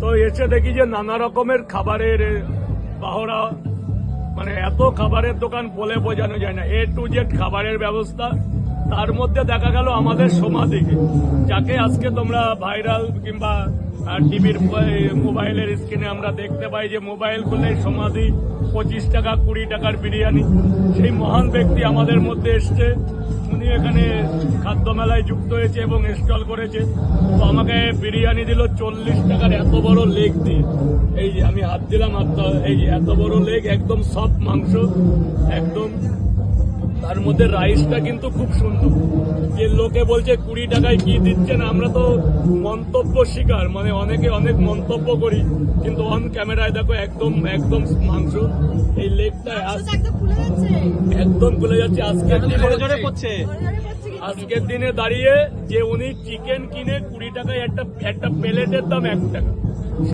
তো এসে দেখি যে নানা রকমের খাবারের বাহরা, মানে এত খাবারের দোকান বলে বোঝানো যায় না, A to Z খাবারের ব্যবস্থা। তার মধ্যে দেখা গেল আমাদের সমাধিকে, যাকে আজকে তোমরা ভাইরাল কিংবা টিভির মোবাইলের স্ক্রিনে আমরা দেখতে পাই যে মোবাইল খুলে সমাধি, 25 টাকা 20 টাকার বিরিয়ানি। সেই মহান ব্যক্তি আমাদের মধ্যে এসছে, উনি এখানে খাদ্য মেলায় যুক্ত হয়েছে এবং স্টল করেছে। তো আমাকে বিরিয়ানি দিল 40 টাকার এত বড় লেগ দিয়ে। এই যে আমি হাত দিলাম, এই যে এত বড় লেগ, একদম সফট মাংস একদম। তার মধ্যে রাইসটা কিন্তু খুব সুন্দর। যে লোকে বলছে 20 টাকায় কি দিচ্ছেন, আমরা তো মন্তব্য শিকার, মানে অনেকে অনেক মন্তব্য করি, কিন্তু অন ক্যামেরায় দেখো একদম একদম মাংস। এই লেগটা একদম খুলে যাচ্ছে। আজকের দিনে দাঁড়িয়ে যে উনি চিকেন কিনে 20 টাকায় একটা প্লেটের দাম 1 টাকা।